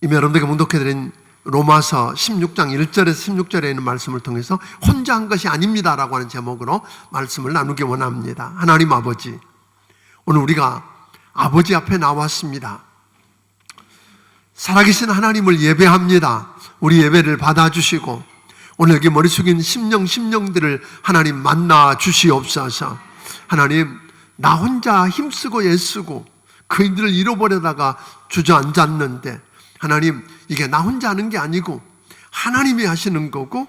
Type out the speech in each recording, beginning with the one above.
이미 여러분들에게 묵독해드린 로마서 16장 1절에서 16절에 있는 말씀을 통해서 혼자 한 것이 아닙니다라고 하는 제목으로 말씀을 나누기 원합니다. 하나님 아버지, 오늘 우리가 아버지 앞에 나왔습니다. 살아계신 하나님을 예배합니다. 우리 예배를 받아주시고 오늘 여기 머리 숙인 심령들을 하나님 만나 주시옵소서. 하나님, 나 혼자 힘쓰고 애쓰고 그 일들을 잃어버리다가 주저앉았는데 하나님, 이게 나 혼자 하는 게 아니고 하나님이 하시는 거고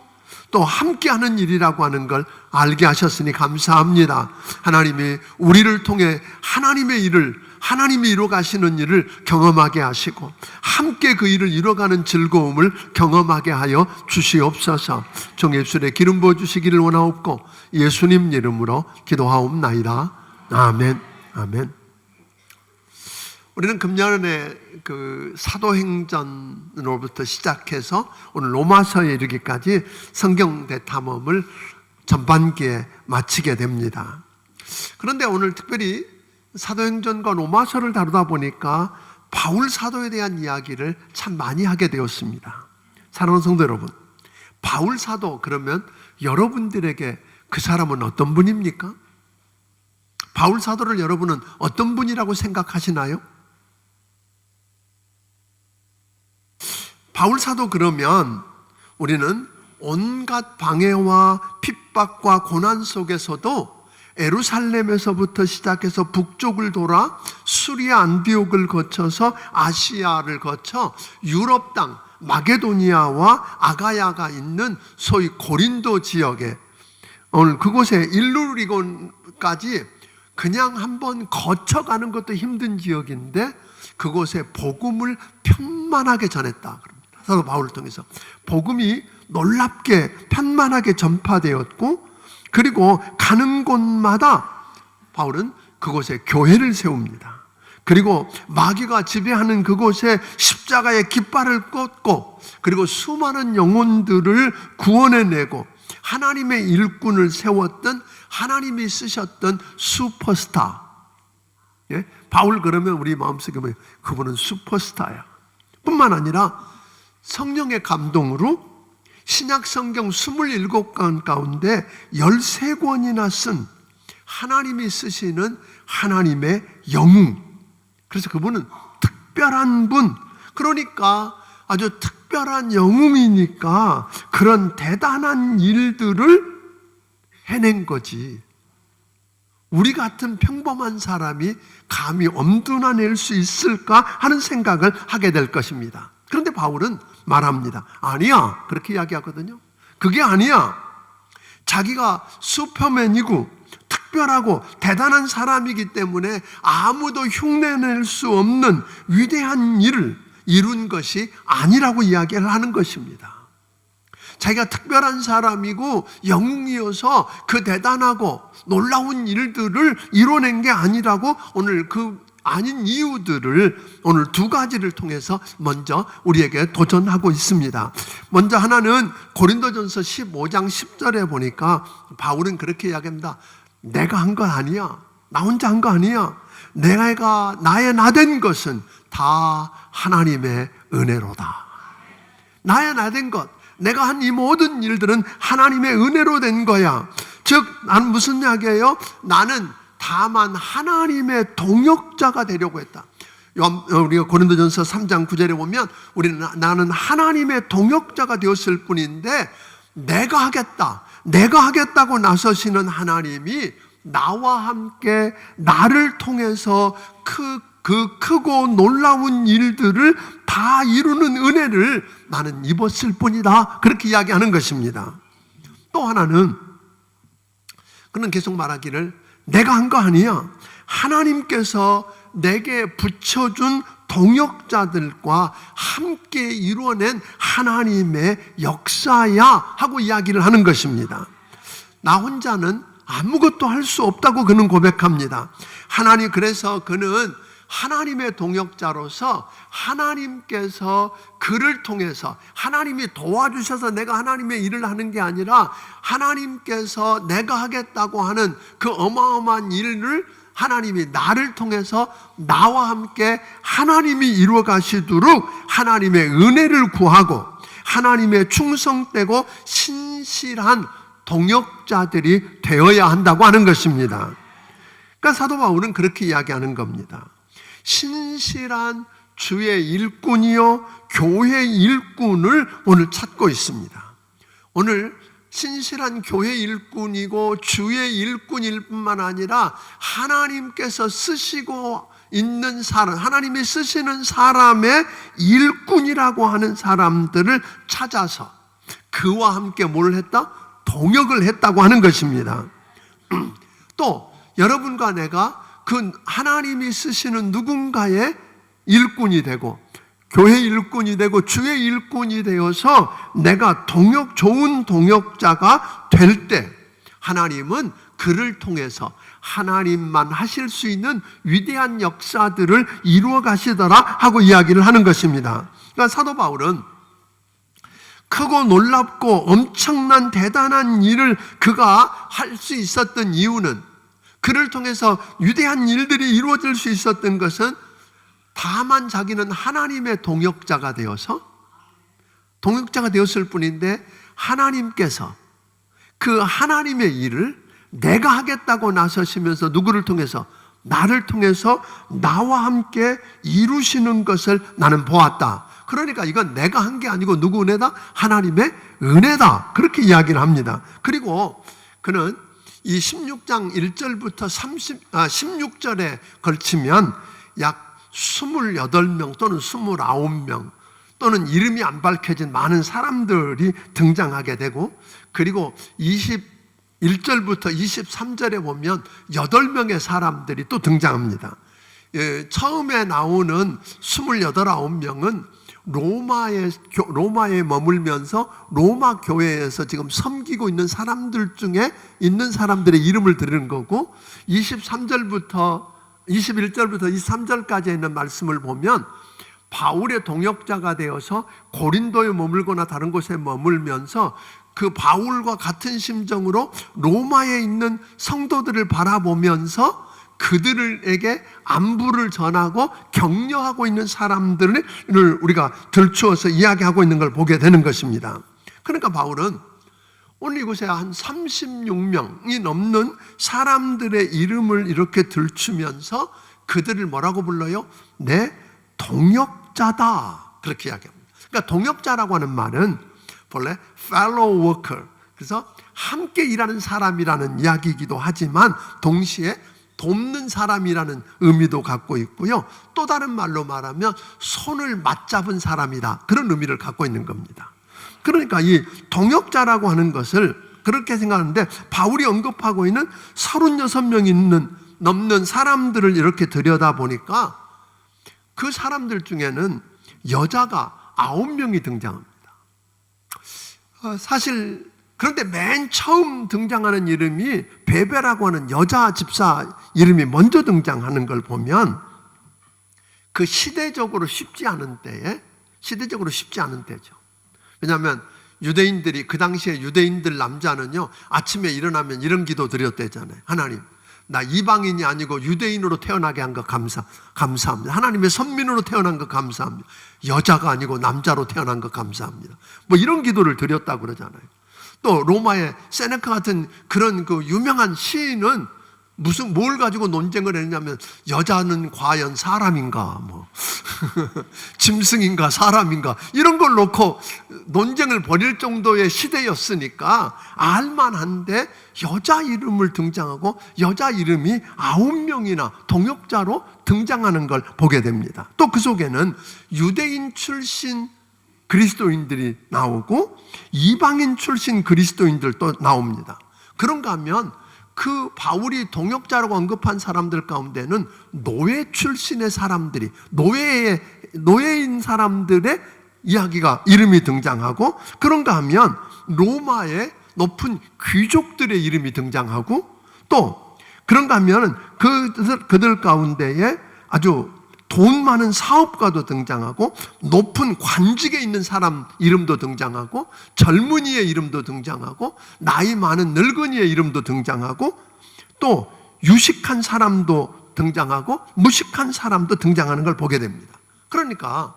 또 함께 하는 일이라고 하는 걸 알게 하셨으니 감사합니다. 하나님이 우리를 통해 하나님의 일을, 하나님이 이루어가시는 일을 경험하게 하시고 함께 그 일을 이루어가는 즐거움을 경험하게 하여 주시옵소서. 종 예술에 기름 부어주시기를 원하옵고 예수님 이름으로 기도하옵나이다. 아멘. 아멘. 우리는 금년에 그 사도행전으로부터 시작해서 오늘 로마서에 이르기까지 성경 대탐험을 전반기에 마치게 됩니다. 그런데 오늘 특별히 사도행전과 로마서를 다루다 보니까 바울 사도에 대한 이야기를 참 많이 하게 되었습니다. 사랑하는 성도 여러분, 바울 사도 그러면 여러분들에게 그 사람은 어떤 분입니까? 바울 사도를 여러분은 어떤 분이라고 생각하시나요? 바울 사도 그러면 우리는 온갖 방해와 핍박과 고난 속에서도 예루살렘에서부터 시작해서 북쪽을 돌아 수리아 안디옥을 거쳐서 아시아를 거쳐 유럽 땅 마게도니아와 아가야가 있는 소위 고린도 지역에 오늘 그곳에 일루리곤까지 그냥 한번 거쳐가는 것도 힘든 지역인데 그곳에 복음을 편만하게 전했다. 사도 바울을 통해서 복음이 놀랍게 편만하게 전파되었고 그리고 가는 곳마다 바울은 그곳에 교회를 세웁니다. 그리고 마귀가 지배하는 그곳에 십자가의 깃발을 꽂고 그리고 수많은 영혼들을 구원해내고 하나님의 일꾼을 세웠던 하나님이 쓰셨던 슈퍼스타. 예? 바울 그러면 우리 마음속에 뭐예요? 그분은 슈퍼스타야. 뿐만 아니라 성령의 감동으로 신약 성경 27권 가운데 13권이나 쓴 하나님이 쓰시는 하나님의 영웅. 그래서 그분은 특별한 분. 그러니까 아주 특별한 영웅이니까 그런 대단한 일들을 해낸 거지. 우리 같은 평범한 사람이 감히 엄두나낼 수 있을까 하는 생각을 하게 될 것입니다. 그런데 바울은 말합니다. 아니야. 그렇게 이야기하거든요. 그게 아니야. 자기가 슈퍼맨이고 특별하고 대단한 사람이기 때문에 아무도 흉내낼 수 없는 위대한 일을 이룬 것이 아니라고 이야기를 하는 것입니다. 자기가 특별한 사람이고 영웅이어서 그 대단하고 놀라운 일들을 이뤄낸 게 아니라고 오늘 그 아닌 이유들을 오늘 두 가지를 통해서 먼저 우리에게 도전하고 있습니다. 먼저 하나는 고린도전서 15장 10절에 보니까 바울은 그렇게 이야기합니다. 내가 한 거 아니야. 나 혼자 한 거 아니야. 내가 나의 나된 것은 다 하나님의 은혜로다. 나의 나된 것, 내가 한 이 모든 일들은 하나님의 은혜로 된 거야. 즉 나는 무슨 이야기예요? 나는 다만 하나님의 동역자가 되려고 했다. 우리가 고린도전서 3장 9절에 보면 우리는 나는 하나님의 동역자가 되었을 뿐인데 내가 하겠다고 나서시는 하나님이 나와 함께 나를 통해서 그 크고 놀라운 일들을 다 이루는 은혜를 나는 입었을 뿐이다. 그렇게 이야기하는 것입니다. 또 하나는 그는 계속 말하기를 내가 한 거 아니야. 하나님께서 내게 붙여준 동역자들과 함께 이루어낸 하나님의 역사야 하고 이야기를 하는 것입니다. 나 혼자는 아무것도 할 수 없다고 그는 고백합니다. 그래서 그는 하나님의 동역자로서 하나님께서 그를 통해서 하나님이 도와주셔서 내가 하나님의 일을 하는 게 아니라 하나님께서 내가 하겠다고 하는 그 어마어마한 일을 하나님이 나를 통해서 나와 함께 하나님이 이루어 가시도록 하나님의 은혜를 구하고 하나님의 충성되고 신실한 동역자들이 되어야 한다고 하는 것입니다. 그러니까 사도 바울은 그렇게 이야기하는 겁니다. 신실한 주의 일꾼이요 교회 일꾼을 오늘 찾고 있습니다. 오늘 신실한 교회 일꾼이고 주의 일꾼일 뿐만 아니라 하나님께서 쓰시고 있는 사람, 하나님이 쓰시는 사람의 일꾼이라고 하는 사람들을 찾아서 그와 함께 뭘 했다? 동역을 했다고 하는 것입니다. 또 여러분과 내가 그 하나님이 쓰시는 누군가의 일꾼이 되고 교회 일꾼이 되고 주의 일꾼이 되어서 내가 좋은 동역자가 될 때 하나님은 그를 통해서 하나님만 하실 수 있는 위대한 역사들을 이루어 가시더라 하고 이야기를 하는 것입니다. 그러니까 사도 바울은 크고 놀랍고 엄청난 대단한 일을 그가 할 수 있었던 이유는, 그를 통해서 위대한 일들이 이루어질 수 있었던 것은 다만 자기는 하나님의 동역자가 되었을 뿐인데 하나님께서 그 하나님의 일을 내가 하겠다고 나서시면서 누구를 통해서? 나를 통해서 나와 함께 이루시는 것을 나는 보았다. 그러니까 이건 내가 한 게 아니고 누구 은혜다? 하나님의 은혜다. 그렇게 이야기를 합니다. 그리고 그는 이 16장 1절부터 16절에 걸치면 약 28명 또는 29명 또는 이름이 안 밝혀진 많은 사람들이 등장하게 되고, 그리고 21절부터 23절에 보면 8명의 사람들이 또 등장합니다. 처음에 나오는 28, 9명은 로마에 머물면서 로마 교회에서 지금 섬기고 있는 사람들 중에 있는 사람들의 이름을 들은 거고, 21절부터 23절까지 있는 말씀을 보면 바울의 동역자가 되어서 고린도에 머물거나 다른 곳에 머물면서 그 바울과 같은 심정으로 로마에 있는 성도들을 바라보면서 그들에게 안부를 전하고 격려하고 있는 사람들을 우리가 들추어서 이야기하고 있는 걸 보게 되는 것입니다. 그러니까 바울은 오늘 이곳에 한 36명이 넘는 사람들의 이름을 이렇게 들추면서 그들을 뭐라고 불러요? 내 동역자다, 그렇게 이야기합니다. 그러니까 동역자라고 하는 말은 본래 fellow worker, 그래서 함께 일하는 사람이라는 이야기이기도 하지만 동시에 돕는 사람이라는 의미도 갖고 있고요, 또 다른 말로 말하면 손을 맞잡은 사람이다, 그런 의미를 갖고 있는 겁니다. 그러니까 이 동역자라고 하는 것을 그렇게 생각하는데, 바울이 언급하고 있는 36명 넘는 사람들을 이렇게 들여다보니까 그 사람들 중에는 여자가 9명이 등장합니다. 사실 그런데 맨 처음 등장하는 이름이 베베라고 하는 여자 집사 이름이 먼저 등장하는 걸 보면 그 시대적으로 쉽지 않은 때죠. 왜냐하면 유대인들이, 그 당시에 유대인들 남자는요, 아침에 일어나면 이런 기도 드렸대잖아요. 하나님, 나 이방인이 아니고 유대인으로 태어나게 한 것 감사합니다. 하나님의 선민으로 태어난 것 감사합니다. 여자가 아니고 남자로 태어난 것 감사합니다. 뭐 이런 기도를 드렸다고 그러잖아요. 또 로마의 세네카 같은 그런 그 유명한 시인은 뭘 가지고 논쟁을 했냐면, 여자는 과연 사람인가, 짐승인가 사람인가, 이런 걸 놓고 논쟁을 벌일 정도의 시대였으니까 알만한데 여자 이름을 등장하고 여자 이름이 9명이나 동역자로 등장하는 걸 보게 됩니다. 또 그 속에는 유대인 출신 그리스도인들이 나오고 이방인 출신 그리스도인들도 나옵니다. 그런가 하면 그 바울이 동역자라고 언급한 사람들 가운데는 노예 출신의 사람들이, 노예인 사람들의 이름이 등장하고, 그런가 하면 로마의 높은 귀족들의 이름이 등장하고, 또 그런가 하면 그들 가운데에 아주 돈 많은 사업가도 등장하고, 높은 관직에 있는 사람 이름도 등장하고, 젊은이의 이름도 등장하고, 나이 많은 늙은이의 이름도 등장하고, 또 유식한 사람도 등장하고 무식한 사람도 등장하는 걸 보게 됩니다. 그러니까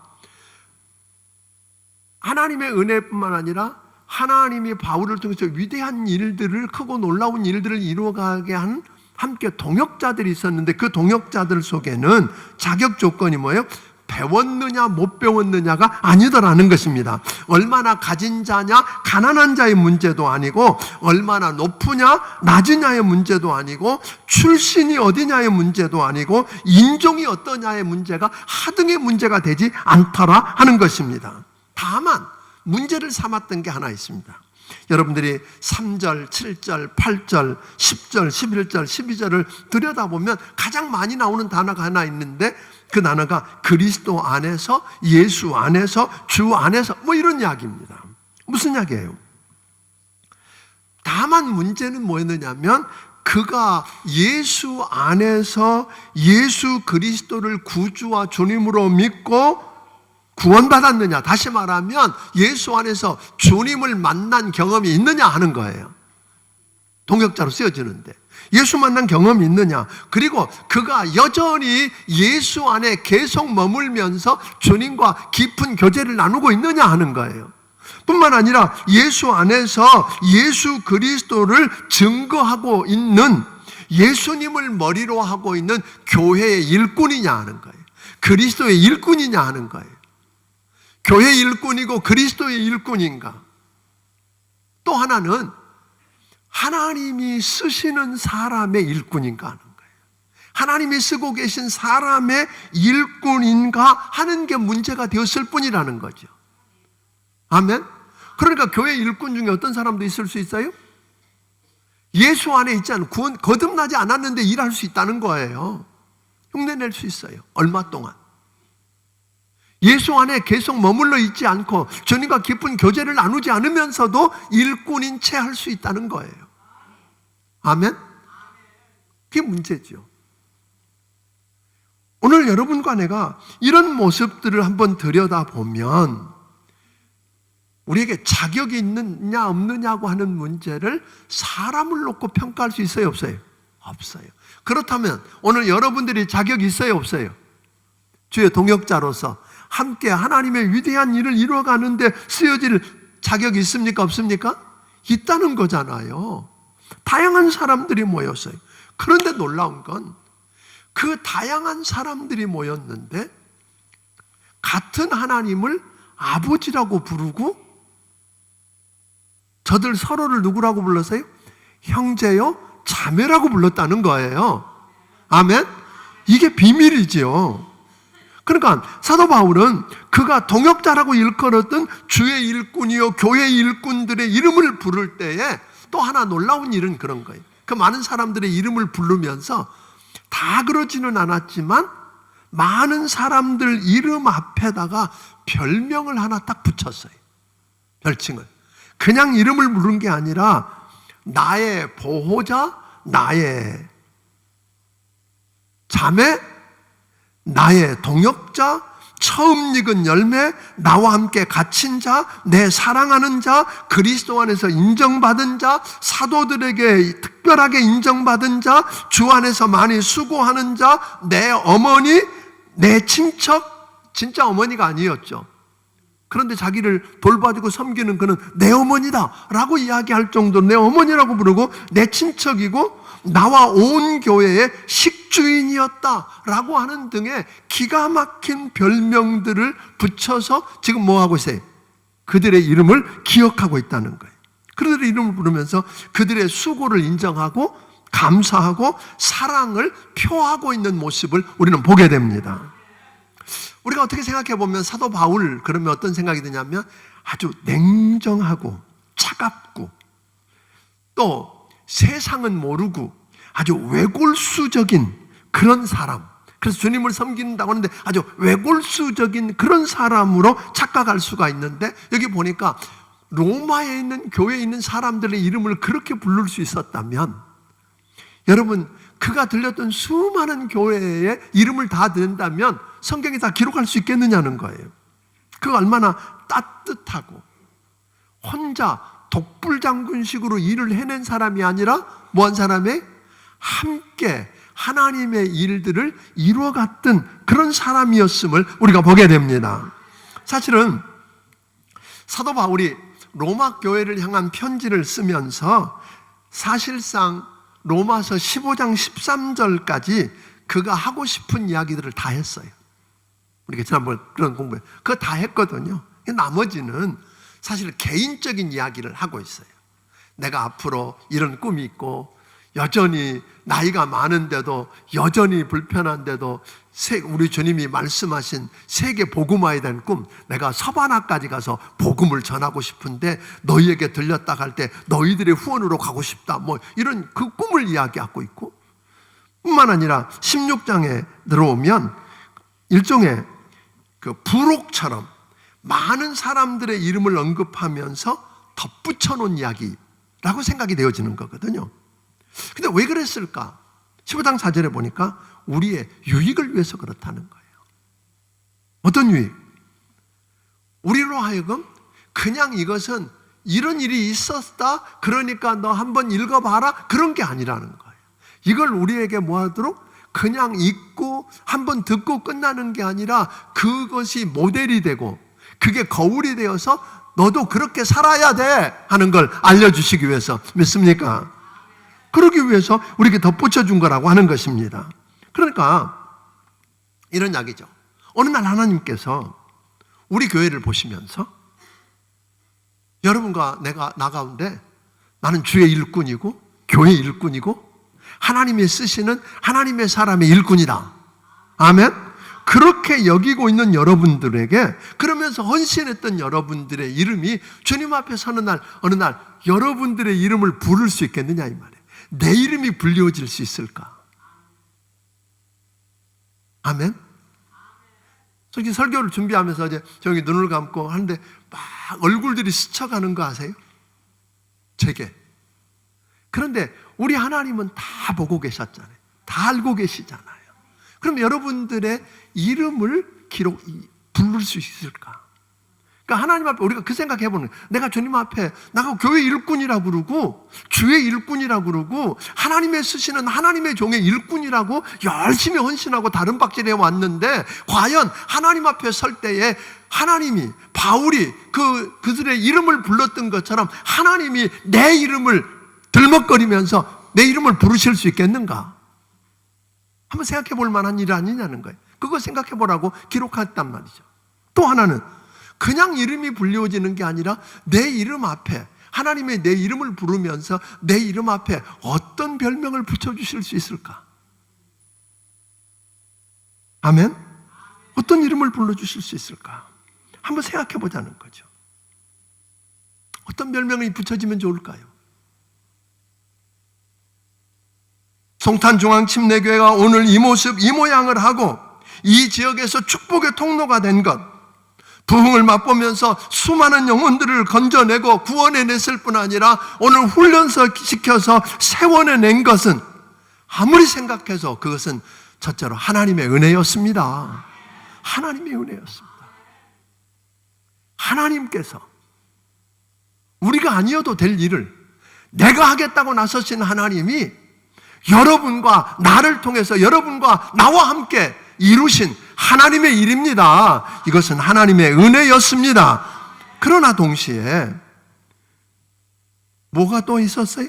하나님의 은혜뿐만 아니라 하나님이 바울을 통해서 위대한 일들을, 크고 놀라운 일들을 이루어가게 한 함께 동역자들이 있었는데, 그 동역자들 속에는 자격 조건이 뭐예요? 배웠느냐 못 배웠느냐가 아니더라는 것입니다. 얼마나 가진 자냐 가난한 자의 문제도 아니고, 얼마나 높으냐 낮으냐의 문제도 아니고, 출신이 어디냐의 문제도 아니고, 인종이 어떠냐의 문제가 하등의 문제가 되지 않더라 하는 것입니다. 다만 문제를 삼았던 게 하나 있습니다. 여러분들이 3절, 7절, 8절, 10절, 11절, 12절을 들여다보면 가장 많이 나오는 단어가 하나 있는데, 그 단어가 그리스도 안에서, 예수 안에서, 주 안에서, 뭐 이런 이야기입니다. 무슨 이야기예요? 다만 문제는 뭐였느냐면, 그가 예수 안에서 예수 그리스도를 구주와 주님으로 믿고 구원받았느냐, 다시 말하면 예수 안에서 주님을 만난 경험이 있느냐 하는 거예요. 동역자로 쓰여지는데 예수 만난 경험이 있느냐, 그리고 그가 여전히 예수 안에 계속 머물면서 주님과 깊은 교제를 나누고 있느냐 하는 거예요. 뿐만 아니라 예수 안에서 예수 그리스도를 증거하고 있는, 예수님을 머리로 하고 있는 교회의 일꾼이냐 하는 거예요. 그리스도의 일꾼이냐 하는 거예요. 교회 일꾼이고 그리스도의 일꾼인가? 또 하나는 하나님이 쓰시는 사람의 일꾼인가 하는 거예요. 하나님이 쓰고 계신 사람의 일꾼인가 하는 게 문제가 되었을 뿐이라는 거죠. 아멘? 그러니까 교회 일꾼 중에 어떤 사람도 있을 수 있어요? 예수 안에 있지 않은, 거듭나지 않았는데 일할 수 있다는 거예요. 흉내낼 수 있어요. 얼마 동안. 예수 안에 계속 머물러 있지 않고 주님과 깊은 교제를 나누지 않으면서도 일꾼인 채 할 수 있다는 거예요. 아멘? 그게 문제죠. 오늘 여러분과 내가 이런 모습들을 한번 들여다보면 우리에게 자격이 있느냐 없느냐고 하는 문제를 사람을 놓고 평가할 수 있어요 없어요? 없어요. 그렇다면 오늘 여러분들이 자격이 있어요 없어요? 주의 동역자로서 함께 하나님의 위대한 일을 이루어가는데 쓰여질 자격이 있습니까 없습니까? 있다는 거잖아요. 다양한 사람들이 모였어요. 그런데 놀라운 건 그 다양한 사람들이 모였는데 같은 하나님을 아버지라고 부르고, 저들 서로를 누구라고 불렀어요? 형제요 자매라고 불렀다는 거예요. 아멘? 이게 비밀이지요. 그러니까 사도 바울은 그가 동역자라고 일컬었던 주의 일꾼이요 교회 일꾼들의 이름을 부를 때에 또 하나 놀라운 일은 그런 거예요. 그 많은 사람들의 이름을 부르면서 다 그러지는 않았지만 많은 사람들 이름 앞에다가 별명을 하나 딱 붙였어요. 별칭을. 그냥 이름을 부른 게 아니라 나의 보호자, 나의 자매, 나의 동역자, 처음 익은 열매, 나와 함께 갇힌 자, 내 사랑하는 자, 그리스도 안에서 인정받은 자, 사도들에게 특별하게 인정받은 자, 주 안에서 많이 수고하는 자, 내 어머니, 내 친척, 진짜 어머니가 아니었죠. 그런데 자기를 돌봐주고 섬기는 그는 내 어머니다 라고 이야기할 정도로 내 어머니라고 부르고, 내 친척이고 나와 온 교회의 식주인이었다 라고 하는 등의 기가 막힌 별명들을 붙여서 지금 뭐 하고 있어요? 그들의 이름을 기억하고 있다는 거예요. 그들의 이름을 부르면서 그들의 수고를 인정하고 감사하고 사랑을 표하고 있는 모습을 우리는 보게 됩니다. 우리가 어떻게 생각해 보면 사도 바울 그러면 어떤 생각이 드냐면 아주 냉정하고 차갑고 또 세상은 모르고 아주 외골수적인 그런 사람, 그래서 주님을 섬긴다고 하는데 아주 외골수적인 그런 사람으로 착각할 수가 있는데, 여기 보니까 로마에 있는 교회에 있는 사람들의 이름을 그렇게 부를 수 있었다면, 여러분 그가 들렸던 수많은 교회의 이름을 다 든다면 성경에 다 기록할 수 있겠느냐는 거예요. 그가 얼마나 따뜻하고 혼자 독불장군식으로 일을 해낸 사람이 아니라 뭐한 사람이? 함께 하나님의 일들을 이루어갔던 그런 사람이었음을 우리가 보게 됩니다. 사실은 사도 바울이 로마 교회를 향한 편지를 쓰면서 사실상 로마서 15장 13절까지 그가 하고 싶은 이야기들을 다 했어요. 우리가 지난번 그런 공부에 그거 다 했거든요. 나머지는 사실 개인적인 이야기를 하고 있어요. 내가 앞으로 이런 꿈이 있고 여전히 나이가 많은데도 여전히 불편한데도 우리 주님이 말씀하신 세계 복음화에 대한 꿈, 내가 서바나까지 가서 복음을 전하고 싶은데 너희에게 들렸다 할 때 너희들의 후원으로 가고 싶다, 뭐 이런 그 꿈을 이야기하고 있고, 뿐만 아니라 16장에 들어오면 일종의 그 부록처럼 많은 사람들의 이름을 언급하면서 덧붙여 놓은 이야기라고 생각이 되어지는 거거든요. 근데 왜 그랬을까? 15장 4절에 보니까 우리의 유익을 위해서 그렇다는 거예요. 어떤 유익? 우리로 하여금 그냥 이것은 이런 일이 있었다, 그러니까 너 한번 읽어봐라, 그런 게 아니라는 거예요. 이걸 우리에게 뭐 하도록 그냥 읽고 한번 듣고 끝나는 게 아니라 그것이 모델이 되고 그게 거울이 되어서 너도 그렇게 살아야 돼 하는 걸 알려주시기 위해서, 믿습니까? 그러기 위해서 우리에게 덧붙여준 거라고 하는 것입니다. 그러니까 이런 이야기죠. 어느 날 하나님께서 우리 교회를 보시면서 여러분과 나 가운데 나는 주의 일꾼이고 교회 일꾼이고 하나님이 쓰시는 하나님의 사람의 일꾼이다. 아멘? 그렇게 여기고 있는 여러분들에게, 그러면서 헌신했던 여러분들의 이름이 주님 앞에 서는 날, 어느 날 여러분들의 이름을 부를 수 있겠느냐 이 말이에요. 내 이름이 불리워질 수 있을까? 아멘? 저기 설교를 준비하면서 이제 저기 눈을 감고 하는데 막 얼굴들이 스쳐가는 거 아세요? 제게. 그런데 우리 하나님은 다 보고 계셨잖아요. 다 알고 계시잖아요. 그럼 여러분들의 이름을 부를 수 있을까? 그러니까 하나님 앞에 우리가 그 생각해보는 거예요. 내가 주님 앞에 나가 교회 일꾼이라고 그러고 주의 일꾼이라고 그러고 하나님의 쓰시는 하나님의 종의 일꾼이라고 열심히 헌신하고 다른 박질해 왔는데, 과연 하나님 앞에 설 때에 하나님이 바울이 그들의 이름을 불렀던 것처럼 하나님이 내 이름을 들먹거리면서 내 이름을 부르실 수 있겠는가? 한번 생각해 볼 만한 일 아니냐는 거예요. 그거 생각해 보라고 기록했단 말이죠. 또 하나는 그냥 이름이 불리워지는 게 아니라 내 이름 앞에, 하나님의 내 이름을 부르면서 내 이름 앞에 어떤 별명을 붙여주실 수 있을까? 아멘? 어떤 이름을 불러주실 수 있을까? 한번 생각해 보자는 거죠. 어떤 별명이 붙여지면 좋을까요? 송탄중앙침례교회가 오늘 이 모습, 이 모양을 하고 이 지역에서 축복의 통로가 된 것, 부흥을 맛보면서 수많은 영혼들을 건져내고 구원해냈을 뿐 아니라 오늘 훈련시켜서 세워내낸 것은 아무리 생각해서 그것은 첫째로 하나님의 은혜였습니다. 하나님의 은혜였습니다. 하나님께서 우리가 아니어도 될 일을 내가 하겠다고 나서신 하나님이 여러분과 나를 통해서 여러분과 나와 함께 이루신 하나님의 일입니다. 이것은 하나님의 은혜였습니다. 그러나 동시에 뭐가 또 있었어요?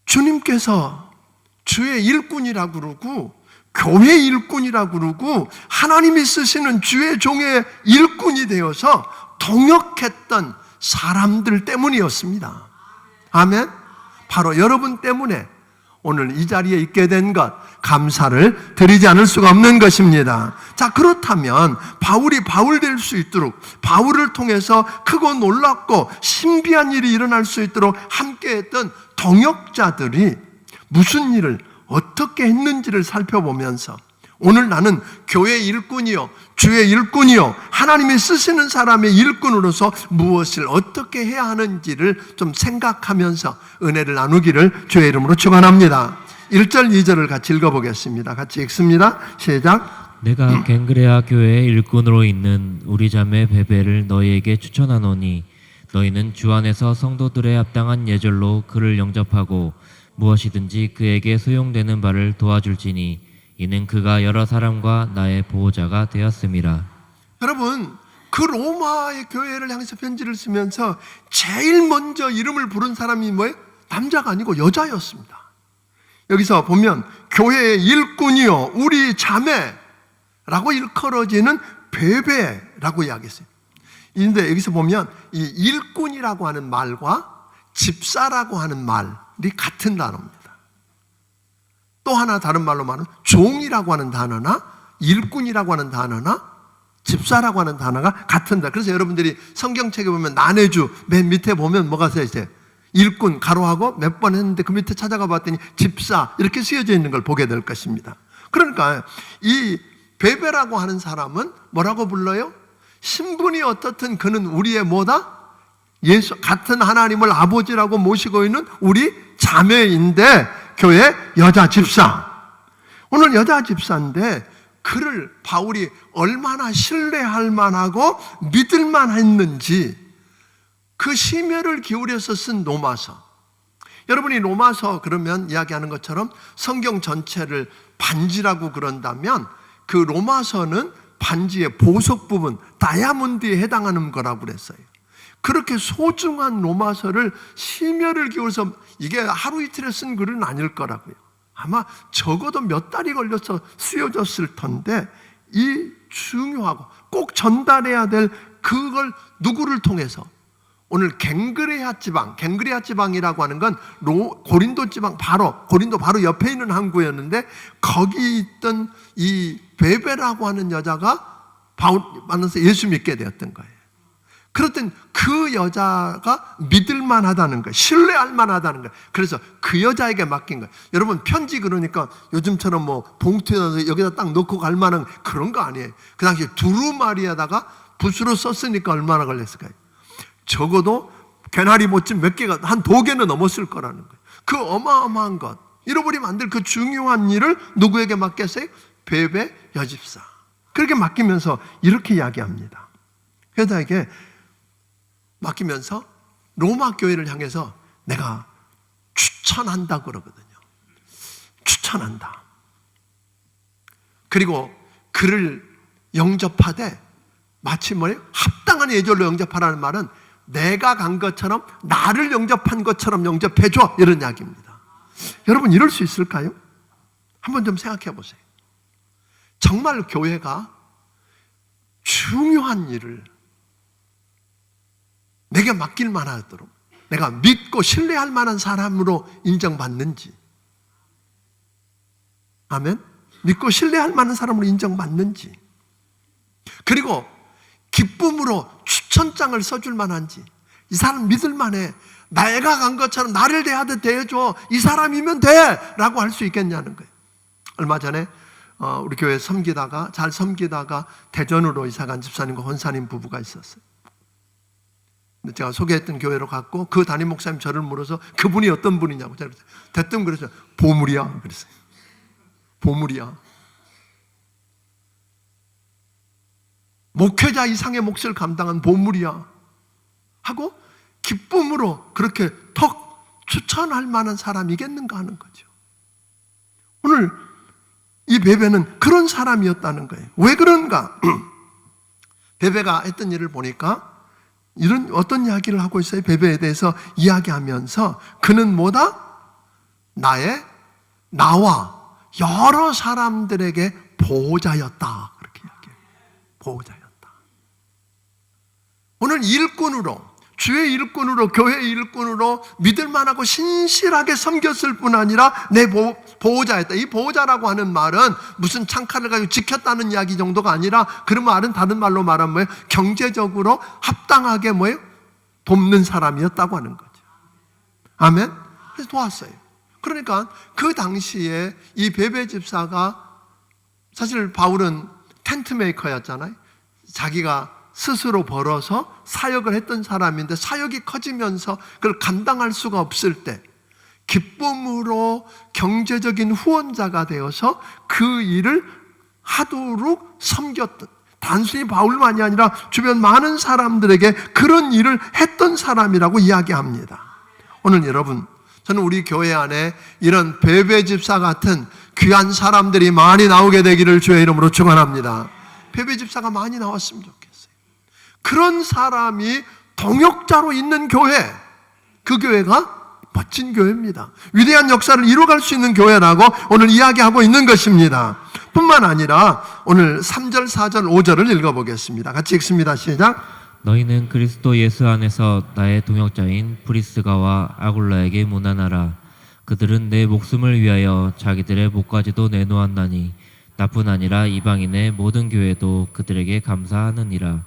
주님께서 주의 일꾼이라고 그러고 교회 일꾼이라고 그러고 하나님이 쓰시는 주의 종의 일꾼이 되어서 동역했던 사람들 때문이었습니다. 아멘? 바로 여러분 때문에 오늘 이 자리에 있게 된 것, 감사를 드리지 않을 수가 없는 것입니다. 자, 그렇다면 바울이 바울 될 수 있도록, 바울을 통해서 크고 놀랍고 신비한 일이 일어날 수 있도록 함께했던 동역자들이 무슨 일을 어떻게 했는지를 살펴보면서 오늘 나는 교회 일꾼이요, 주의 일꾼이요, 하나님이 쓰시는 사람의 일꾼으로서 무엇을 어떻게 해야 하는지를 좀 생각하면서 은혜를 나누기를 주의 이름으로 축원합니다. 1절 2절을 같이 읽어보겠습니다. 같이 읽습니다. 시작. 내가 갱그레아 교회의 일꾼으로 있는 우리 자매 베베를 너희에게 추천하노니 너희는 주 안에서 성도들의 합당한 예절로 그를 영접하고 무엇이든지 그에게 소용되는 바를 도와줄지니 이는 그가 여러 사람과 나의 보호자가 되었음이라. 여러분, 그 로마의 교회를 향해서 편지를 쓰면서 제일 먼저 이름을 부른 사람이 뭐예요? 남자가 아니고 여자였습니다. 여기서 보면 교회의 일꾼이요 우리 자매라고 일컬어지는 베베라고 이야기했어요. 그런데 여기서 보면 이 일꾼이라고 하는 말과 집사라고 하는 말이 같은 단어입니다. 또 하나 다른 말로 말하면 종이라고 하는 단어나 일꾼이라고 하는 단어나 집사라고 하는 단어가 같은다. 그래서 여러분들이 성경책에 보면 난해주 맨 밑에 보면 뭐가 써 있어요? 일꾼 가로하고 몇 번 했는데 그 밑에 찾아가 봤더니 집사 이렇게 쓰여져 있는 걸 보게 될 것입니다. 그러니까 이 베베라고 하는 사람은 뭐라고 불러요? 신분이 어떻든 그는 우리의 뭐다? 예수 같은 하나님을 아버지라고 모시고 있는 우리 자매인데 교회 여자 집사. 오늘 여자 집사인데 그를 바울이 얼마나 신뢰할 만하고 믿을 만했는지 그 심혈을 기울여서 쓴 로마서. 여러분이 로마서 그러면 이야기하는 것처럼 성경 전체를 반지라고 그런다면 그 로마서는 반지의 보석 부분 다이아몬드에 해당하는 거라고 그랬어요. 그렇게 소중한 로마서를 심혈을 기울여서 이게 하루 이틀에 쓴 글은 아닐 거라고요. 아마 적어도 몇 달이 걸려서 쓰여졌을 텐데 이 중요하고 꼭 전달해야 될 그걸 누구를 통해서 오늘 갱그레아 지방이라고 하는 건 고린도 지방 고린도 바로 옆에 있는 항구였는데 거기 있던 이 베베라고 하는 여자가 바울 만나서 예수 믿게 되었던 거예요. 그렇던 그 여자가 믿을 만하다는 거예요. 신뢰할 만하다는 거예요. 그래서 그 여자에게 맡긴 거예요. 여러분 편지 그러니까 요즘처럼 뭐 봉투에다 여기다 딱 넣고 갈 만한 그런 거 아니에요. 그 당시에 두루마리에다가 붓으로 썼으니까 얼마나 걸렸을까요? 적어도 개나리 모집 몇 개가 한 2개는 넘었을 거라는 거예요. 그 어마어마한 것, 잃어버리면 안 될 그 중요한 일을 누구에게 맡겼어요? 베베 여집사. 그렇게 맡기면서 이렇게 이야기합니다. 여자에게 맡기면서 로마 교회를 향해서 내가 추천한다 그러거든요. 추천한다. 그리고 그를 영접하되 마치 뭐예요? 합당한 예절로 영접하라는 말은 내가 간 것처럼 나를 영접한 것처럼 영접해줘 이런 이야기입니다. 여러분 이럴 수 있을까요? 한번 좀 생각해 보세요. 정말 교회가 중요한 일을 내게 맡길 만하도록 내가 믿고 신뢰할 만한 사람으로 인정받는지, 아멘? 믿고 신뢰할 만한 사람으로 인정받는지, 그리고 기쁨으로 추천장을 써줄 만한지, 이 사람 믿을 만해, 내가 간 것처럼 나를 대하듯 대해줘, 이 사람이면 돼 라고 할 수 있겠냐는 거예요. 얼마 전에 우리 교회 잘 섬기다가 대전으로 이사간 집사님과 권사님 부부가 있었어요. 제가 소개했던 교회로 갔고 그 담임 목사님 저를 물어서 그분이 어떤 분이냐고 제가 대뜸 그랬어요. 보물이야 그랬어요. 보물이야. 목회자 이상의 몫을 감당한 보물이야 하고 기쁨으로 그렇게 턱 추천할 만한 사람이겠는가 하는 거죠. 오늘 이 베베는 그런 사람이었다는 거예요. 왜 그런가? 베베가 했던 일을 보니까 이런 어떤 이야기를 하고 있어요? 베베에 대해서 이야기하면서 그는 뭐다? 나와 여러 사람들에게 보호자였다. 그렇게 이야기해요. 보호자였다. 오늘 일꾼으로, 주의 일꾼으로, 교회의 일꾼으로 믿을 만하고 신실하게 섬겼을 뿐 아니라 내 보호자였다. 이 보호자라고 하는 말은 무슨 창칼을 가지고 지켰다는 이야기 정도가 아니라 그 말은 다른 말로 말하면 뭐예요? 경제적으로 합당하게 뭐예요? 돕는 사람이었다고 하는 거죠. 아멘? 그래서 도왔어요. 그러니까 그 당시에 이 베베 집사가 사실 바울은 텐트 메이커였잖아요. 자기가 스스로 벌어서 사역을 했던 사람인데 사역이 커지면서 그걸 감당할 수가 없을 때 기쁨으로 경제적인 후원자가 되어서 그 일을 하도록 섬겼던, 단순히 바울만이 아니라 주변 많은 사람들에게 그런 일을 했던 사람이라고 이야기합니다. 오늘 여러분, 저는 우리 교회 안에 이런 베베 집사 같은 귀한 사람들이 많이 나오게 되기를 주의 이름으로 축원합니다. 베베 집사가 많이 나왔으면 좋겠어요. 그런 사람이 동역자로 있는 교회, 그 교회가 멋진 교회입니다. 위대한 역사를 이루어갈 수 있는 교회라고 오늘 이야기하고 있는 것입니다. 뿐만 아니라 오늘 3절, 4절, 5절을 읽어보겠습니다. 같이 읽습니다. 시작. 너희는 그리스도 예수 안에서 나의 동역자인 브리스가와 아굴라에게 문안하라. 그들은 내 목숨을 위하여 자기들의 목까지도 내놓았나니 나뿐 아니라 이방인의 모든 교회도 그들에게 감사하느니라.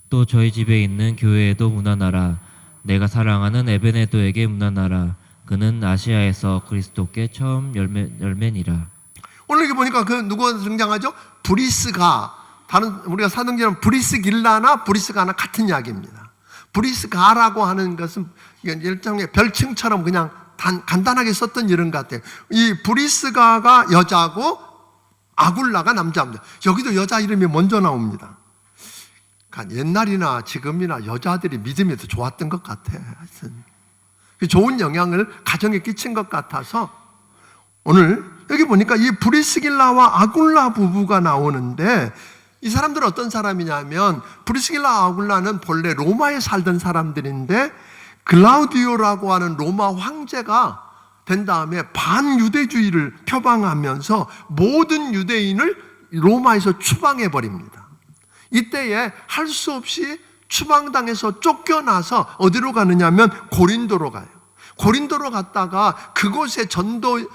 또 저희 집에 있는 교회에도 문안하라. 내가 사랑하는 에베네도에게 문안하라. 그는 아시아에서 그리스도께 처음 열매니라. 오늘 이렇게 보니까 그 누가 등장하죠? 브리스가, 다른 우리가 사도행전은 브리스길라나 브리스가나 같은 이야기입니다. 브리스가라고 하는 것은 일종의 별칭처럼 그냥 간단하게 썼던 이름 같아요. 이 브리스가가 여자고 아굴라가 남자입니다. 여기도 여자 이름이 먼저 나옵니다. 옛날이나 지금이나 여자들이 믿음이 더 좋았던 것 같아요. 좋은 영향을 가정에 끼친 것 같아서 오늘 여기 보니까 이 브리스길라와 아굴라 부부가 나오는데, 이 사람들은 어떤 사람이냐면 브리스길라 아굴라는 본래 로마에 살던 사람들인데 글라우디오라고 하는 로마 황제가 된 다음에 반유대주의를 표방하면서 모든 유대인을 로마에서 추방해 버립니다. 이때에 할 수 없이 추방당해서 쫓겨나서 어디로 가느냐면 고린도로 가요. 고린도로 갔다가 그곳에 전도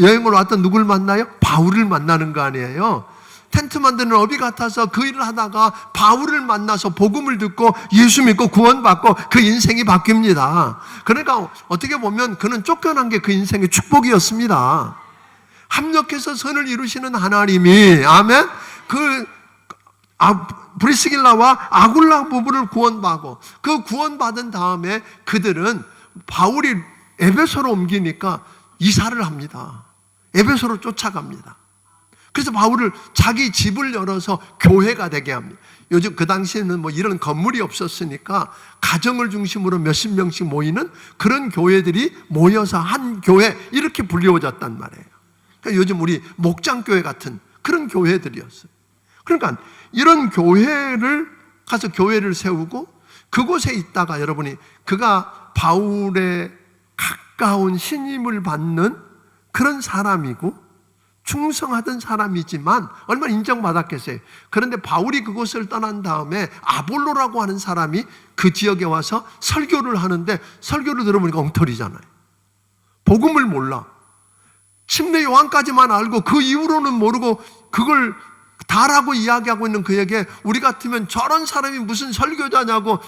여행으로 왔던 누굴 만나요? 바울을 만나는 거 아니에요. 텐트 만드는 어비 같아서 그 일을 하다가 바울을 만나서 복음을 듣고 예수 믿고 구원받고 그 인생이 바뀝니다. 그러니까 어떻게 보면 그는 쫓겨난 게 그 인생의 축복이었습니다. 합력해서 선을 이루시는 하나님이, 아멘, 브리스길라와 아굴라 부부를 구원받고, 그 구원받은 다음에 그들은 바울이 에베소로 옮기니까 이사를 합니다. 에베소로 쫓아갑니다. 그래서 바울을 자기 집을 열어서 교회가 되게 합니다. 요즘 그 당시에는 뭐 이런 건물이 없었으니까 가정을 중심으로 몇십 명씩 모이는 그런 교회들이 모여서 한 교회, 이렇게 불리워졌단 말이에요. 그러니까 요즘 우리 목장교회 같은 그런 교회들이었어요. 그러니까 이런 교회를 가서 교회를 세우고 그곳에 있다가 여러분이 그가 바울의 가까운 신임을 받는 그런 사람이고 충성하던 사람이지만 얼마나 인정받았겠어요. 그런데 바울이 그곳을 떠난 다음에 아볼로라고 하는 사람이 그 지역에 와서 설교를 하는데 설교를 들어보니까 엉터리잖아요. 복음을 몰라. 침례 요한까지만 알고 그 이후로는 모르고 그걸 다라고 이야기하고 있는 그에게 우리 같으면 저런 사람이 무슨 설교자냐고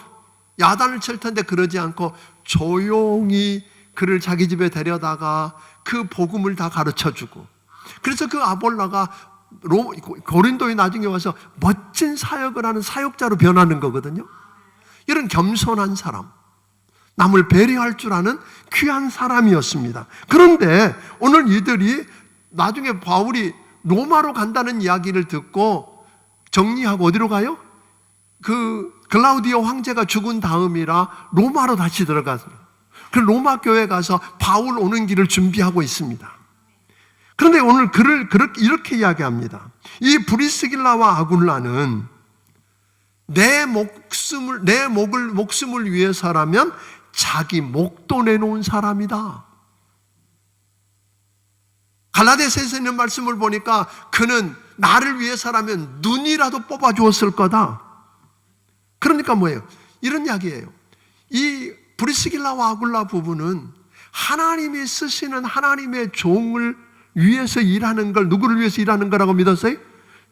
야단을 칠 텐데 그러지 않고 조용히 그를 자기 집에 데려다가 그 복음을 다 가르쳐주고, 그래서 그 아볼라가 고린도에 나중에 와서 멋진 사역을 하는 사역자로 변하는 거거든요. 이런 겸손한 사람, 남을 배려할 줄 아는 귀한 사람이었습니다. 그런데 오늘 이들이 나중에 바울이 로마로 간다는 이야기를 듣고 정리하고 어디로 가요? 그 글라우디오 황제가 죽은 다음이라 로마로 다시 들어가서 그 로마 교회 가서 바울 오는 길을 준비하고 있습니다. 그런데 오늘 그를 이렇게 이야기합니다. 이 브리스길라와 아굴라는 내 목숨을 위해서라면 자기 목도 내놓은 사람이다. 갈라디아서에 있는 말씀을 보니까 그는 나를 위해서라면 눈이라도 뽑아 주었을 거다. 그러니까 뭐예요? 이런 이야기예요. 이 브리스길라와 아굴라 부부는 하나님이 쓰시는 하나님의 종을 위해서 일하는 걸, 누구를 위해서 일하는 거라고 믿었어요?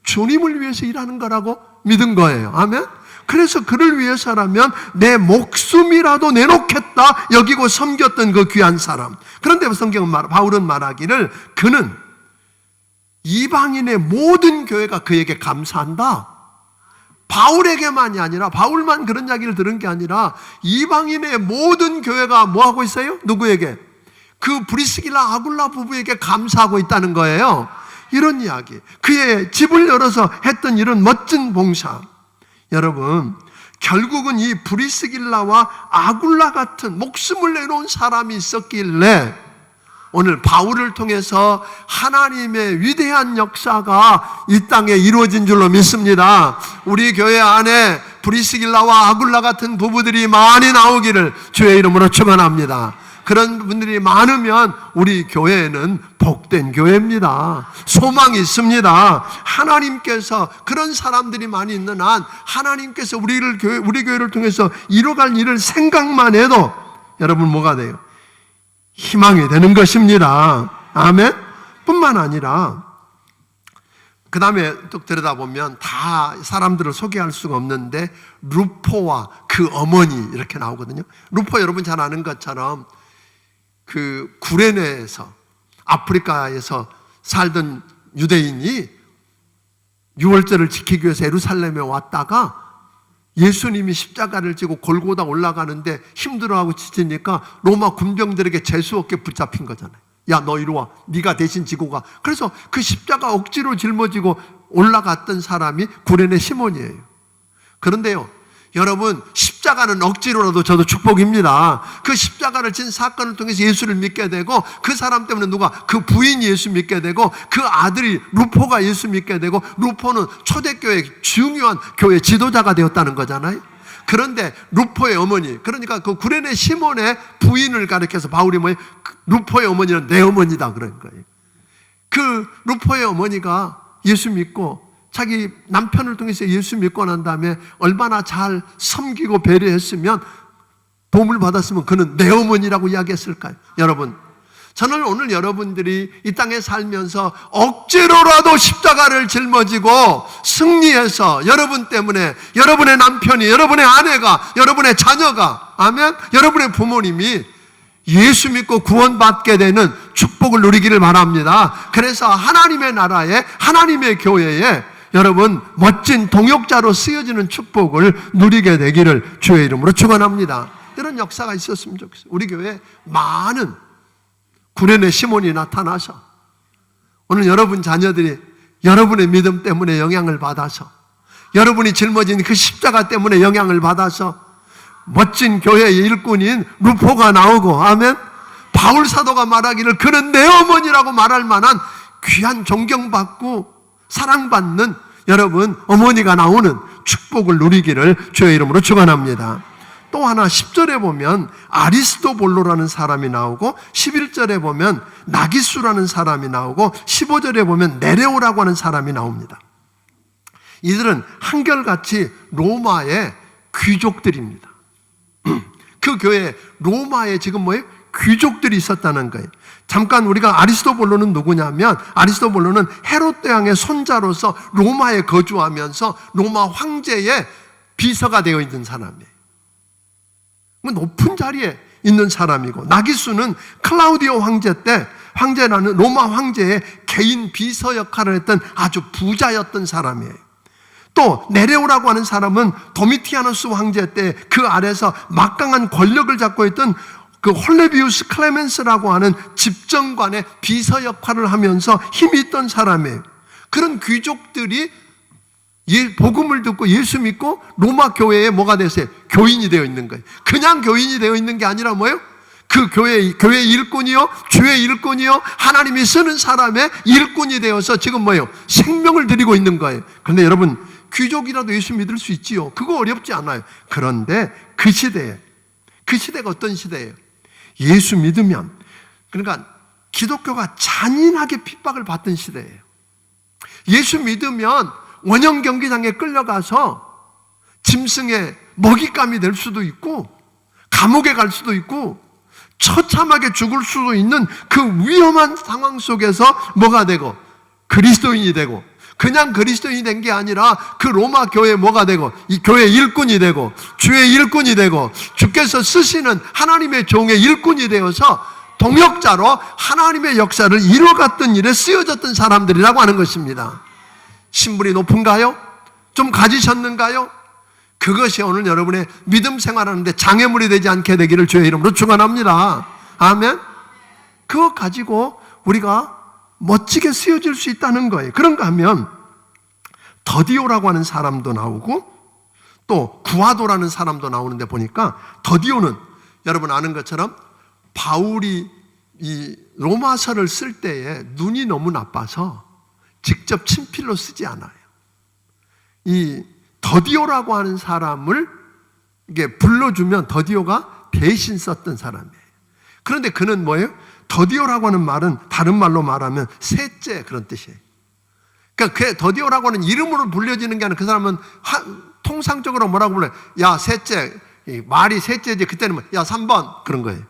주님을 위해서 일하는 거라고 믿은 거예요. 아멘? 그래서 그를 위해서라면 내 목숨이라도 내놓겠다 여기고 섬겼던 그 귀한 사람. 그런데 바울은 말하기를 그는 이방인의 모든 교회가 그에게 감사한다. 바울에게만이 아니라, 바울만 그런 이야기를 들은 게 아니라 이방인의 모든 교회가 뭐하고 있어요? 누구에게? 그 브리스길라 아굴라 부부에게 감사하고 있다는 거예요. 이런 이야기, 그의 집을 열어서 했던 이런 멋진 봉사. 여러분, 결국은 이 브리스길라와 아굴라 같은 목숨을 내놓은 사람이 있었길래 오늘 바울을 통해서 하나님의 위대한 역사가 이 땅에 이루어진 줄로 믿습니다. 우리 교회 안에 브리스길라와 아굴라 같은 부부들이 많이 나오기를 주의 이름으로 축원합니다. 그런 분들이 많으면 우리 교회는 복된 교회입니다. 소망이 있습니다. 하나님께서 그런 사람들이 많이 있는 한 하나님께서 우리 교회를 통해서 이뤄갈 일을 생각만 해도 여러분 뭐가 돼요? 희망이 되는 것입니다. 아멘? 뿐만 아니라 그 다음에 또 들여다보면 다 사람들을 소개할 수가 없는데 루포와 그 어머니 이렇게 나오거든요. 루포 여러분 잘 아는 것처럼 그 구레네에서 아프리카에서 살던 유대인이 유월절을 지키기 위해서 예루살렘에 왔다가 예수님이 십자가를 지고 골고다 올라가는데 힘들어하고 지치니까 로마 군병들에게 재수없게 붙잡힌 거잖아요. 야, 너 이리 와. 네가 대신 지고 가. 그래서 그 십자가 억지로 짊어지고 올라갔던 사람이 구레네 시몬이에요. 그런데요, 여러분, 십자가는 억지로라도 저도 축복입니다. 그 십자가를 진 사건을 통해서 예수를 믿게 되고 그 사람 때문에 누가 그 부인이 예수 믿게 되고 그 아들이 루포가 예수 믿게 되고 루포는 초대교회 중요한 교회 지도자가 되었다는 거잖아요. 그런데 루포의 어머니, 그러니까 그 구레네 시몬의 부인을 가리켜서 바울이 뭐예요? 루포의 어머니는 내 어머니다 그런 거예요. 그 루포의 어머니가 예수 믿고 자기 남편을 통해서 예수 믿고 난 다음에 얼마나 잘 섬기고 배려했으면 도움을 받았으면 그는 내 어머니라고 이야기했을까요? 여러분, 저는 오늘 여러분들이 이 땅에 살면서 억지로라도 십자가를 짊어지고 승리해서 여러분 때문에 여러분의 남편이, 여러분의 아내가, 여러분의 자녀가, 아멘, 여러분의 부모님이 예수 믿고 구원받게 되는 축복을 누리기를 바랍니다. 그래서 하나님의 나라에, 하나님의 교회에 여러분 멋진 동역자로 쓰여지는 축복을 누리게 되기를 주의 이름으로 축원합니다. 이런 역사가 있었으면 좋겠어요. 우리 교회에 많은 구레네 시몬이 나타나서 오늘 여러분 자녀들이 여러분의 믿음 때문에 영향을 받아서 여러분이 짊어진 그 십자가 때문에 영향을 받아서 멋진 교회의 일꾼인 루포가 나오고, 아멘, 바울 사도가 말하기를 그는 내 어머니라고 말할 만한 귀한 존경받고 사랑받는 여러분 어머니가 나오는 축복을 누리기를 주의 이름으로 축원합니다. 또 하나 10절에 보면 아리스도볼로라는 사람이 나오고 11절에 보면 나기수라는 사람이 나오고 15절에 보면 네레오라고 하는 사람이 나옵니다. 이들은 한결같이 로마의 귀족들입니다. 그 교회에 로마에 지금 뭐예요? 귀족들이 있었다는 거예요. 잠깐 우리가 아리스도볼로는 누구냐면 아리스도볼로는 헤롯 대왕의 손자로서 로마에 거주하면서 로마 황제의 비서가 되어 있는 사람이에요. 높은 자리에 있는 사람이고, 나기수는 클라우디오 황제 때 황제라는 로마 황제의 개인 비서 역할을 했던 아주 부자였던 사람이에요. 또 네레오라고 하는 사람은 도미티아누스 황제 때 그 아래서 막강한 권력을 잡고 있던 그 홀레비우스 클레멘스라고 하는 집정관의 비서 역할을 하면서 힘이 있던 사람이에요. 그런 귀족들이 복음을 듣고 예수 믿고 로마 교회에 뭐가 됐어요? 교인이 되어 있는 거예요. 그냥 교인이 되어 있는 게 아니라 뭐예요? 그 교회 일꾼이요, 주의 일꾼이요, 하나님이 쓰는 사람의 일꾼이 되어서 지금 뭐예요? 생명을 드리고 있는 거예요. 그런데 여러분, 귀족이라도 예수 믿을 수 있지요. 그거 어렵지 않아요. 그런데 그 시대가 어떤 시대예요? 예수 믿으면, 그러니까 기독교가 잔인하게 핍박을 받던 시대예요. 예수 믿으면 원형 경기장에 끌려가서 짐승의 먹잇감이 될 수도 있고 감옥에 갈 수도 있고 처참하게 죽을 수도 있는 그 위험한 상황 속에서 뭐가 되고 그리스도인이 되고, 그냥 그리스도인이 된 게 아니라 그 로마 교회에 뭐가 되고 이 교회 일꾼이 되고 주의 일꾼이 되고 주께서 쓰시는 하나님의 종의 일꾼이 되어서 동역자로 하나님의 역사를 이루어갔던 일에 쓰여졌던 사람들이라고 하는 것입니다. 신분이 높은가요? 좀 가지셨는가요? 그것이 오늘 여러분의 믿음 생활하는데 장애물이 되지 않게 되기를 주의 이름으로 축원합니다. 아멘. 그거 가지고 우리가 멋지게 쓰여질 수 있다는 거예요. 그런가 하면 더디오라고 하는 사람도 나오고 또 구아도라는 사람도 나오는데 보니까 더디오는 여러분 아는 것처럼 바울이 이 로마서를 쓸 때에 눈이 너무 나빠서 직접 친필로 쓰지 않아요. 이 더디오라고 하는 사람을 이게 불러주면 더디오가 대신 썼던 사람이에요. 그런데 그는 뭐예요? 더디오라고 하는 말은 다른 말로 말하면 셋째 그런 뜻이에요. 그러니까 그 더디오라고 하는 이름으로 불려지는 게 아니라 그 사람은 통상적으로 뭐라고 불러요? 야 셋째, 말이 셋째지. 그때는 뭐, 야 3번 그런 거예요.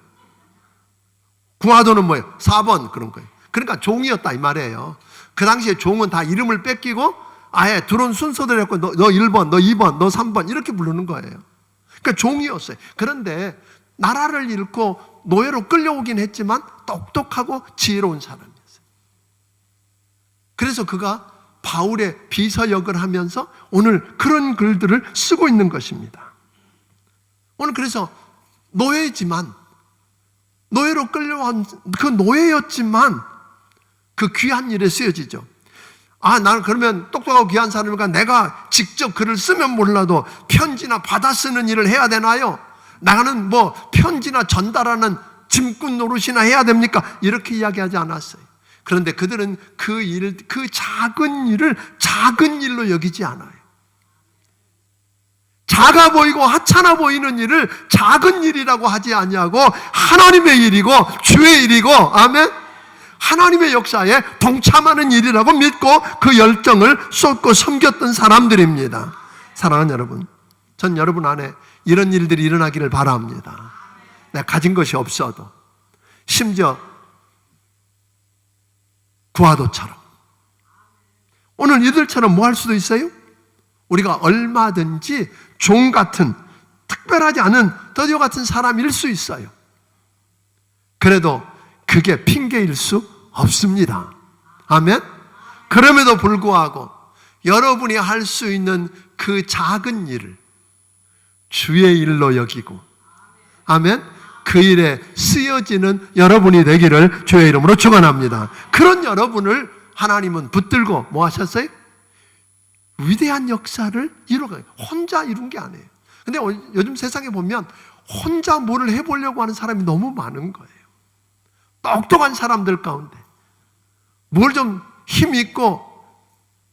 구아도는 뭐예요? 4번 그런 거예요. 그러니까 종이었다 이 말이에요. 그 당시에 종은 다 이름을 뺏기고 아예 들어온 순서대로 했고 너 1번, 너 2번, 너 3번 이렇게 부르는 거예요. 그러니까 종이었어요. 그런데 나라를 잃고 노예로 끌려오긴 했지만 똑똑하고 지혜로운 사람이었어요. 그래서 그가 바울의 비서 역을 하면서 오늘 그런 글들을 쓰고 있는 것입니다. 오늘 그래서 노예지만 노예로 끌려온 그 노예였지만 그 귀한 일에 쓰여지죠. 아, 나는 그러면 똑똑하고 귀한 사람이니까 내가 직접 글을 쓰면 몰라도 편지나 받아 쓰는 일을 해야 되나요? 나는 뭐 편지나 전달하는 짐꾼 노릇이나 해야 됩니까? 이렇게 이야기하지 않았어요. 그런데 그들은 그 작은 일을 작은 일로 여기지 않아요. 작아 보이고 하찮아 보이는 일을 작은 일이라고 하지 아니하고 하나님의 일이고 주의 일이고, 아멘. 하나님의 역사에 동참하는 일이라고 믿고 그 열정을 쏟고 섬겼던 사람들입니다. 사랑하는 여러분, 전 여러분 안에 이런 일들이 일어나기를 바랍니다. 내가 가진 것이 없어도, 심지어 구아도처럼 오늘 이들처럼 뭐 할 수도 있어요? 우리가 얼마든지 종 같은 특별하지 않은 더디오 같은 사람일 수 있어요. 그래도 그게 핑계일 수 없습니다. 아멘. 그럼에도 불구하고 여러분이 할 수 있는 그 작은 일을 주의 일로 여기고, 아멘, 그 일에 쓰여지는 여러분이 되기를 주의 이름으로 축원합니다. 그런 여러분을 하나님은 붙들고 뭐 하셨어요? 위대한 역사를 이루어가요. 혼자 이룬 게 아니에요. 근데 요즘 세상에 보면 혼자 뭐를 해보려고 하는 사람이 너무 많은 거예요. 똑똑한 사람들 가운데 뭘 좀 힘이 있고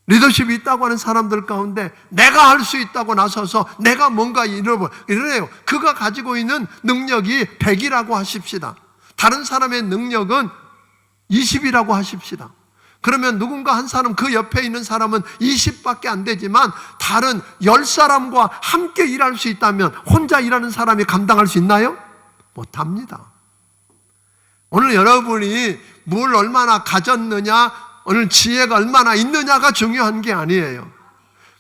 리더십이 있다고 하는 사람들 가운데 내가 할 수 있다고 나서서 내가 뭔가 이래요. 그가 가지고 있는 능력이 100이라고 하십시다. 다른 사람의 능력은 20이라고 하십시다. 그러면 누군가 한 사람, 그 옆에 있는 사람은 20밖에 안 되지만 다른 10사람과 함께 일할 수 있다면 혼자 일하는 사람이 감당할 수 있나요? 못합니다. 오늘 여러분이 뭘 얼마나 가졌느냐, 오늘 지혜가 얼마나 있느냐가 중요한 게 아니에요.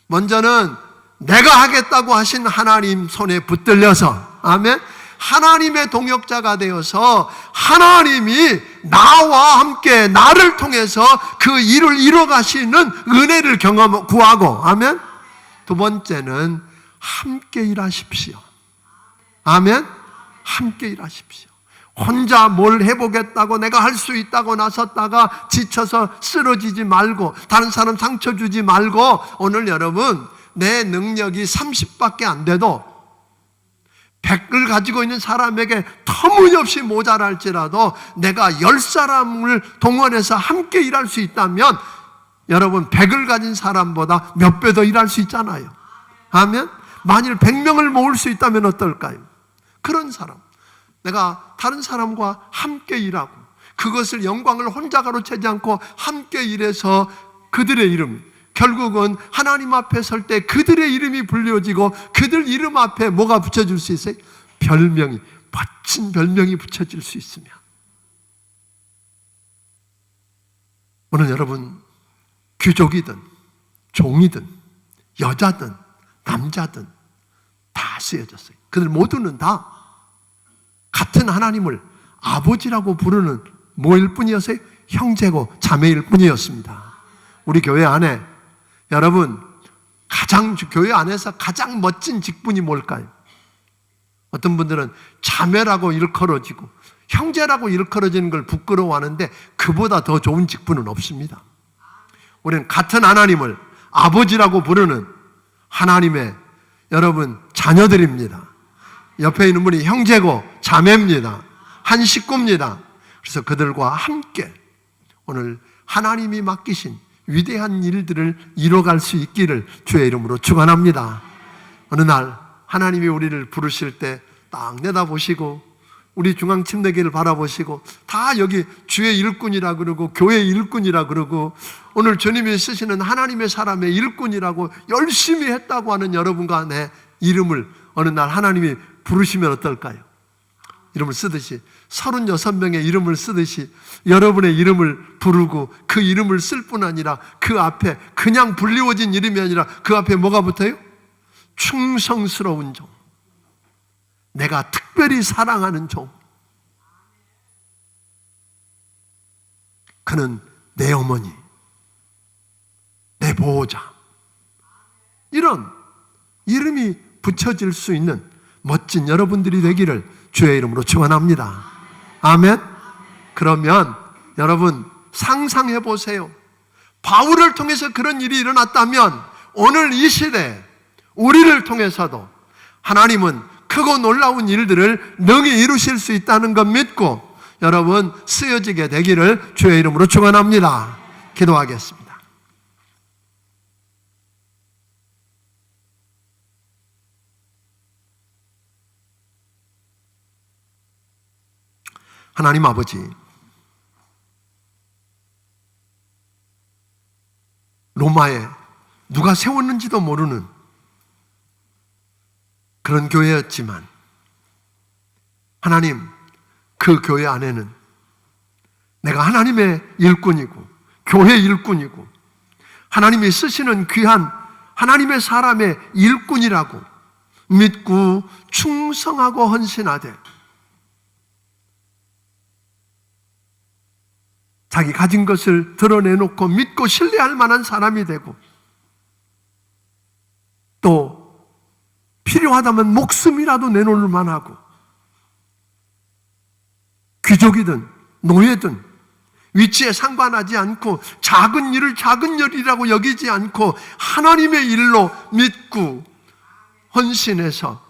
먼저는 내가 하겠다고 하신 하나님 손에 붙들려서, 아멘, 하나님의 동역자가 되어서 하나님이 나와 함께 나를 통해서 그 일을 이뤄 가시는 은혜를 구하고, 아멘. 두 번째는 함께 일하십시오. 아멘. 함께 일하십시오. 혼자 뭘 해보겠다고 내가 할 수 있다고 나섰다가 지쳐서 쓰러지지 말고 다른 사람 상처 주지 말고, 오늘 여러분 내 능력이 30밖에 안 돼도 100을 가지고 있는 사람에게 터무니없이 모자랄지라도 내가 10사람을 동원해서 함께 일할 수 있다면 여러분 100을 가진 사람보다 몇 배 더 일할 수 있잖아요. 아멘. 만일 100명을 모을 수 있다면 어떨까요? 그런 사람, 내가 다른 사람과 함께 일하고 그것을 영광을 혼자 가로채지 않고 함께 일해서 그들의 이름, 결국은 하나님 앞에 설 때 그들의 이름이 불려지고 그들 이름 앞에 뭐가 붙여질 수 있어요? 별명이, 멋진 별명이 붙여질 수 있으며, 오늘 여러분 귀족이든 종이든 여자든 남자든 다 쓰여졌어요. 그들 모두는 다 같은 하나님을 아버지라고 부르는 뭐일 뿐이었어요? 형제고 자매일 뿐이었습니다. 우리 교회 안에 여러분 교회 안에서 가장 멋진 직분이 뭘까요? 어떤 분들은 자매라고 일컬어지고 형제라고 일컬어지는 걸 부끄러워하는데 그보다 더 좋은 직분은 없습니다. 우리는 같은 하나님을 아버지라고 부르는 하나님의 여러분 자녀들입니다. 옆에 있는 분이 형제고 자매입니다. 한 식구입니다. 그래서 그들과 함께 오늘 하나님이 맡기신 위대한 일들을 이뤄갈 수 있기를 주의 이름으로 축원합니다. 어느 날 하나님이 우리를 부르실 때 딱 내다보시고 우리 중앙침례교회를 바라보시고 다 여기 주의 일꾼이라 그러고 교회 일꾼이라 그러고 오늘 주님이 쓰시는 하나님의 사람의 일꾼이라고 열심히 했다고 하는 여러분과 내 이름을 어느 날 하나님이 부르시면 어떨까요? 이름을 쓰듯이 36명의 이름을 쓰듯이 여러분의 이름을 부르고 그 이름을 쓸 뿐 아니라 그 앞에 그냥 불리워진 이름이 아니라 그 앞에 뭐가 붙어요? 충성스러운 종, 내가 특별히 사랑하는 종, 그는 내 어머니, 내 보호자, 이런 이름이 붙여질 수 있는 멋진 여러분들이 되기를 주의 이름으로 축원합니다. 아멘. 그러면 여러분 상상해 보세요. 바울을 통해서 그런 일이 일어났다면 오늘 이 시대 우리를 통해서도 하나님은 크고 놀라운 일들을 능히 이루실 수 있다는 것 믿고 여러분 쓰여지게 되기를 주의 이름으로 축원합니다. 기도하겠습니다. 하나님 아버지, 로마에 누가 세웠는지도 모르는 그런 교회였지만 하나님, 그 교회 안에는 내가 하나님의 일꾼이고 교회 일꾼이고 하나님이 쓰시는 귀한 하나님의 사람의 일꾼이라고 믿고 충성하고 헌신하되 자기 가진 것을 드러내놓고 믿고 신뢰할 만한 사람이 되고 또 필요하다면 목숨이라도 내놓을 만하고 귀족이든 노예든 위치에 상관하지 않고 작은 일을 작은 일이라고 여기지 않고 하나님의 일로 믿고 헌신해서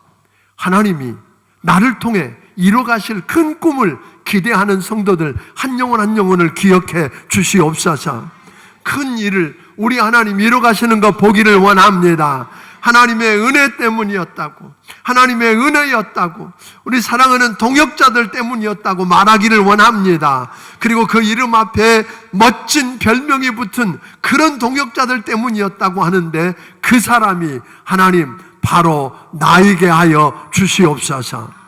하나님이 나를 통해 이뤄가실 큰 꿈을 기대하는 성도들 한 영혼 한 영혼을 기억해 주시옵소서. 큰 일을 우리 하나님 이뤄가시는 것 보기를 원합니다. 하나님의 은혜 때문이었다고, 하나님의 은혜였다고, 우리 사랑하는 동역자들 때문이었다고 말하기를 원합니다. 그리고 그 이름 앞에 멋진 별명이 붙은 그런 동역자들 때문이었다고 하는데 그 사람이 하나님 바로 나에게 하여 주시옵소서.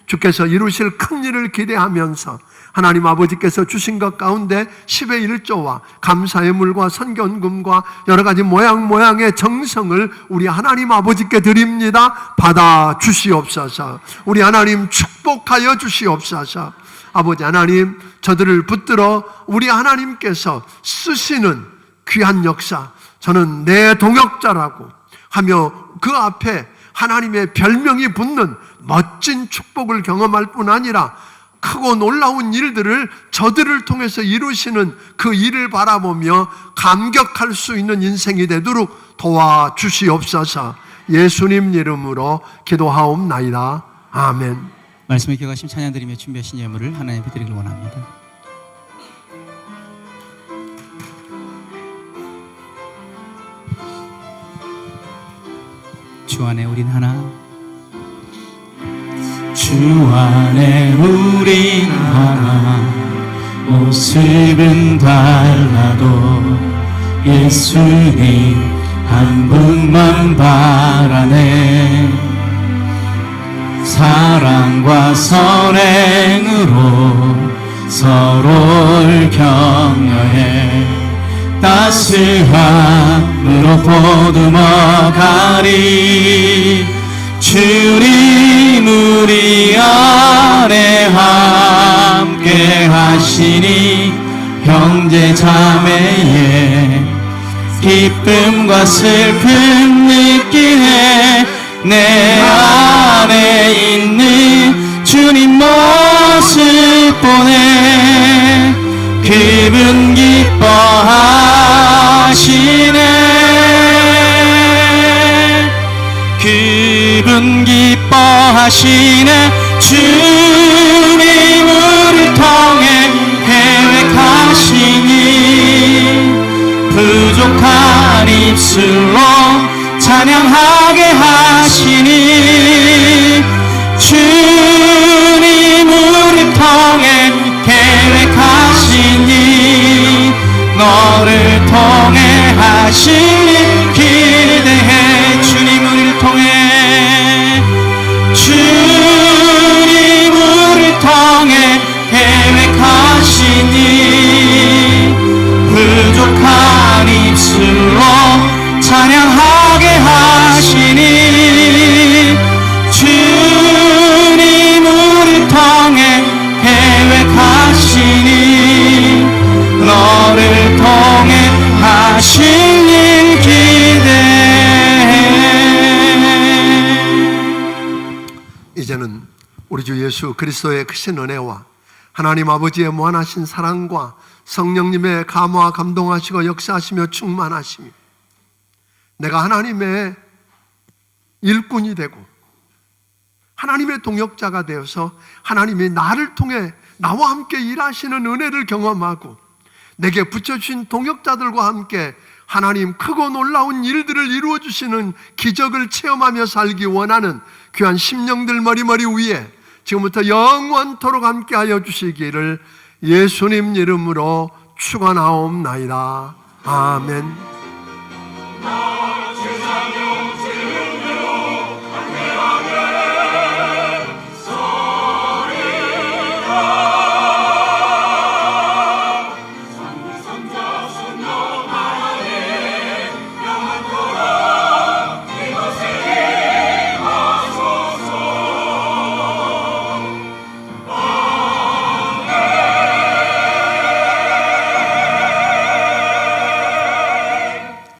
주께서 이루실 큰 일을 기대하면서 하나님 아버지께서 주신 것 가운데 10의 1조와 감사의 물과 선견금과 여러 가지 모양의 정성을 우리 하나님 아버지께 드립니다. 받아 주시옵소서. 우리 하나님 축복하여 주시옵소서. 아버지 하나님, 저들을 붙들어 우리 하나님께서 쓰시는 귀한 역사, 저는 내 동역자라고 하며 그 앞에 하나님의 별명이 붙는 멋진 축복을 경험할 뿐 아니라 크고 놀라운 일들을 저들을 통해서 이루시는 그 일을 바라보며 감격할 수 있는 인생이 되도록 도와주시옵소서. 예수님 이름으로 기도하옵나이다. 아멘. 말씀에 기억하신 찬양드리며 준비하신 예물을 하나님께 드리길 원합니다. 주 안에 우린 하나, 주 안에 우린 하나, 모습은 달라도 예수님 한 분만 바라네. 사랑과 선행으로 서로를 격려해 따스함으로 보듬어가리. 주님 우리 안에 함께 하시니 형제 자매의 기쁨과 슬픔 느끼네. 내 안에 있는 주님 모습 그분 기뻐하시네. 그분 기뻐하시네. 주님 우리를 통해 계획하시니 부족한 입술로 찬양하게 하시니 주님 우리를 통해 계획하시니 너를 통해 하시니 기대해. 주님 우리를 통해 주님 우리를 통해 계획하시니 부족한 입술로 찬양하게 하시니 주님 우리를 통해 계획하시니 너를 통해 하신 일 기대해. 이제는 우리 주 예수 그리스도의 크신 은혜와 하나님 아버지의 무한하신 사랑과 성령님의 감화 감동하시고 역사하시며 충만하시며 내가 하나님의 일꾼이 되고 하나님의 동역자가 되어서 하나님이 나를 통해 나와 함께 일하시는 은혜를 경험하고 내게 붙여주신 동역자들과 함께 하나님 크고 놀라운 일들을 이루어 주시는 기적을 체험하며 살기 원하는 귀한 심령들 머리머리 위에 지금부터 영원토록 함께하여 주시기를 예수님 이름으로 축원하옵나이다. 아멘.